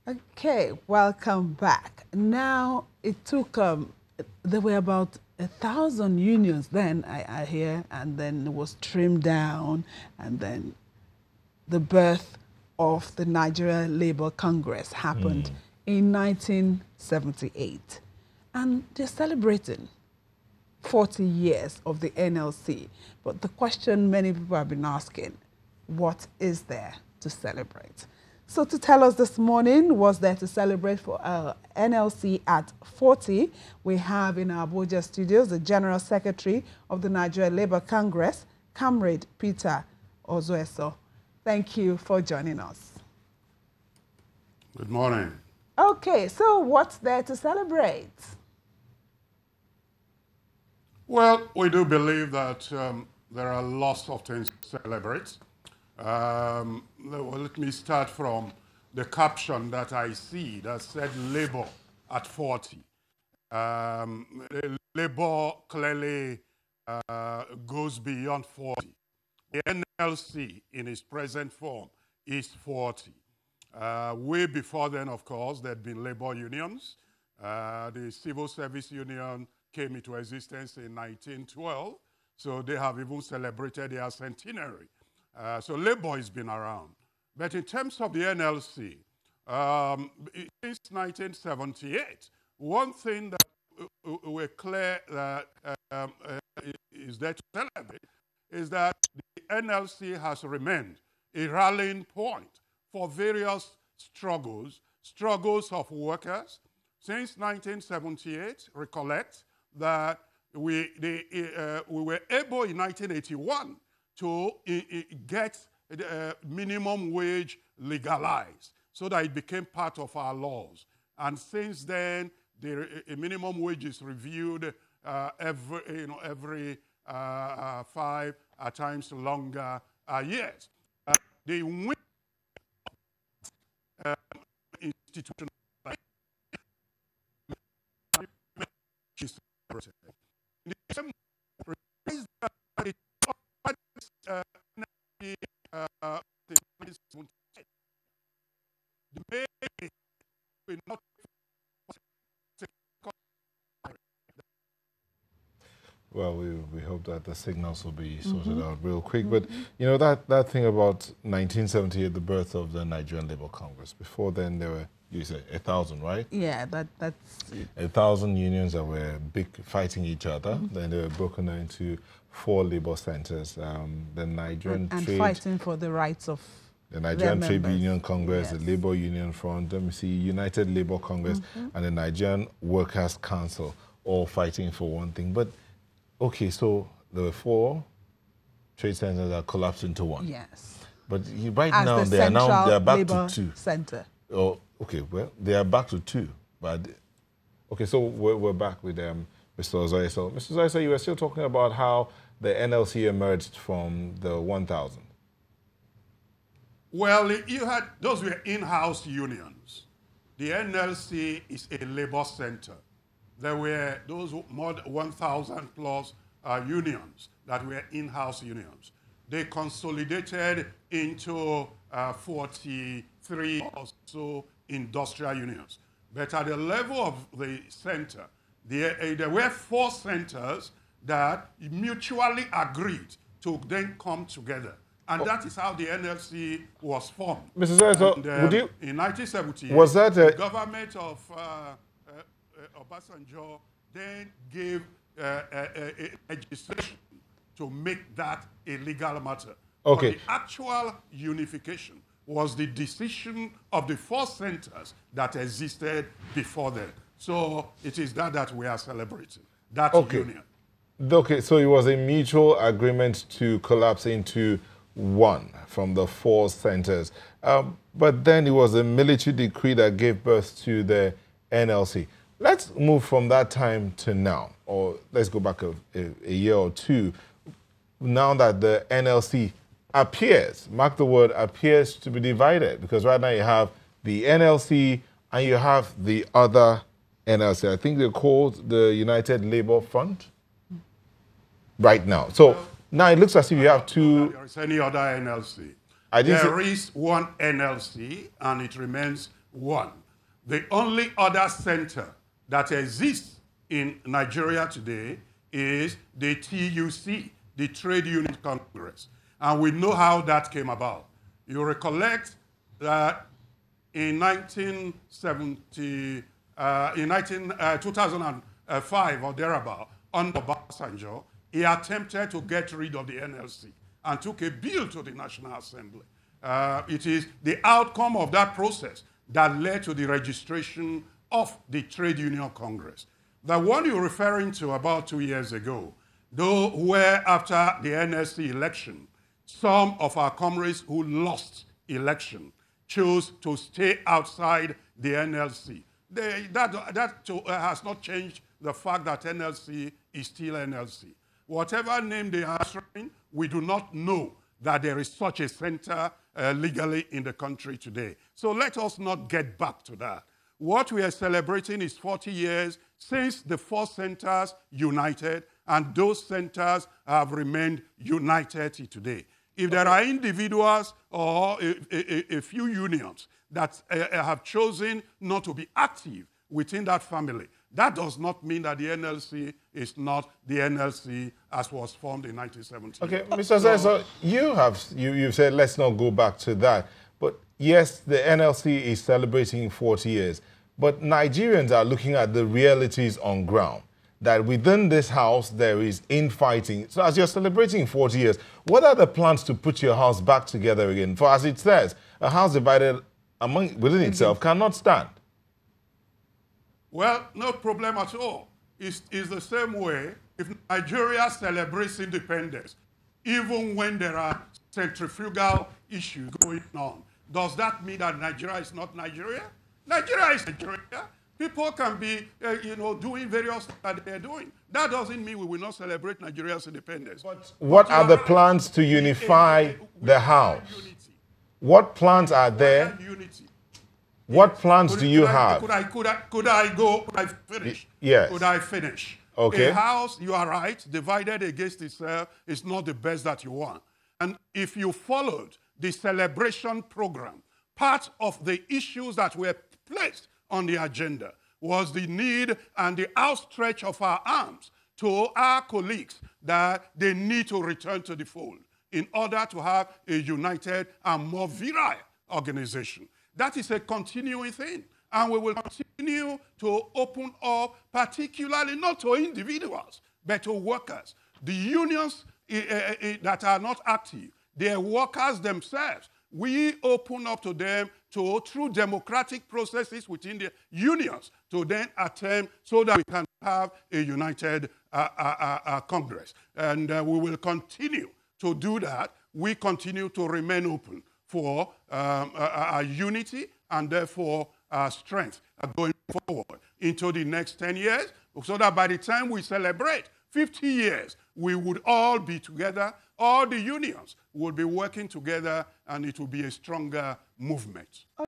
Okay, welcome back. Now, it took, there were about 1,000 unions then, I hear, and then it was trimmed down, and then the birth of the Nigeria Labour Congress happened in 1978. And they're celebrating 40 years of the NLC. But the question many people have been asking, what is there to celebrate? So to tell us this morning what's there to celebrate for NLC at 40, we have in our Abuja studios the General Secretary of the Nigeria Labour Congress, Comrade Peter Ozueso. Thank you for joining us. Good morning. Okay, so what's there to celebrate? Well, we do believe that there are lots of things to celebrate. Let me start from the caption that I see that said Labour at 40. Labour clearly goes beyond 40. The NLC in its present form is 40. Way before then, of course, there had been labor unions. The Civil Service Union came into existence in 1912, so they have even celebrated their centenary. So labor has been around. But in terms of the NLC, since 1978, one thing that we're clear that is there to celebrate is that the NLC has remained a rallying point for various struggles of workers. Since 1978, recollect that we were able in 1981 to get minimum wage legalized so that it became part of our laws. And since then, the minimum wage is reviewed every 5, at times longer years. The institution Well, we hope that the signals will be sorted out real quick. But, you know, that thing about 1978, the birth of the Nigerian Labour Congress. Before then, there were, you say, 1,000, right? Yeah, that's... 1,000 unions that were fighting each other. Then they were broken into 4 labor centers. The Nigerian and fighting for the rights of the Nigerian Trade members. Union Congress, Yes. the Labour Union Front, let me see, United Labour Congress, and the Nigerian Workers' Council, all fighting for one thing. But okay, so there were 4 trade centers that collapsed into one. Yes. But right As now the they are back Labour to 2. Center. Oh, okay. Well, they are back to 2. But okay, so we're back with Mr. Ozueso. Mr. Ozueso, you were still talking about how the NLC emerged from the 1,000. Well, those were in-house unions. The NLC is a labor center. There were those more than 1,000 plus unions that were in-house unions. They consolidated into 43 or so industrial unions. But at the level of the center, there were 4 centers that mutually agreed to then come together. And that is how the NLC was formed. Mr. Ozueso, would you... In 1978, was that the government of Obasanjo then gave legislation to make that a legal matter. Okay. But the actual unification was the decision of the 4 centers that existed before then. So it is that we are celebrating, that union. Okay, so it was a mutual agreement to collapse into 1 from the 4 centers. But then it was a military decree that gave birth to the NLC. Let's move from that time to now, or let's go back a year or 2, now that the NLC appears, mark the word, appears to be divided, because right now you have the NLC and you have the other NLC. I think they're called the United Labour Front right now. So now it looks as if you have 2... There is any other NLC. There is one NLC, and it remains one. The only other center that exists in Nigeria today is the TUC, the Trade Union Congress. And we know how that came about. You recollect that in 2005 or thereabout, under Obasanjo, he attempted to get rid of the NLC and took a bill to the National Assembly. It is the outcome of that process that led to the registration of the Trade Union Congress. The one you're referring to about 2 years ago, though where after the NLC election, some of our comrades who lost election chose to stay outside the NLC. That has not changed the fact that NLC is still NLC. Whatever name they are answering, we do not know that there is such a center legally in the country today. So let us not get back to that. What we are celebrating is 40 years since the four centers united, and those centers have remained united to today. If there are individuals or a few unions that have chosen not to be active within that family, that does not mean that the NLC is not the NLC as was formed in 1970. Okay, Mr. Zeso, you said let's not go back to that. But yes, the NLC is celebrating 40 years. But Nigerians are looking at the realities on ground, that within this house there is infighting. So as you're celebrating 40 years, what are the plans to put your house back together again? For as it says, a house divided within itself cannot stand. Well, no problem at all. It's the same way if Nigeria celebrates independence, even when there are centrifugal issues going on. Does that mean that Nigeria is not Nigeria? Nigeria is Nigeria. People can be, doing various things that they're doing. That doesn't mean we will not celebrate Nigeria's independence. But what are the plans to unify the house? What plans are there? What plans do you have? Could I finish? Yes. Could I finish? Okay. A house, you are right, divided against itself is not the best that you want. And if you followed the celebration program, part of the issues that were placed on the agenda was the need and the outstretch of our arms to our colleagues that they need to return to the fold in order to have a united and more virile organization. That is a continuing thing. And we will continue to open up, particularly not to individuals, but to workers. The unions that are not active, they are workers themselves. We open up to them through democratic processes within the unions to then attempt so that we can have a united Congress. And we will continue to do that. We continue to remain open for our unity and therefore our strength going forward into the next 10 years, so that by the time we celebrate 50 years, we would all be together, all the unions will be working together, and it will be a stronger movement.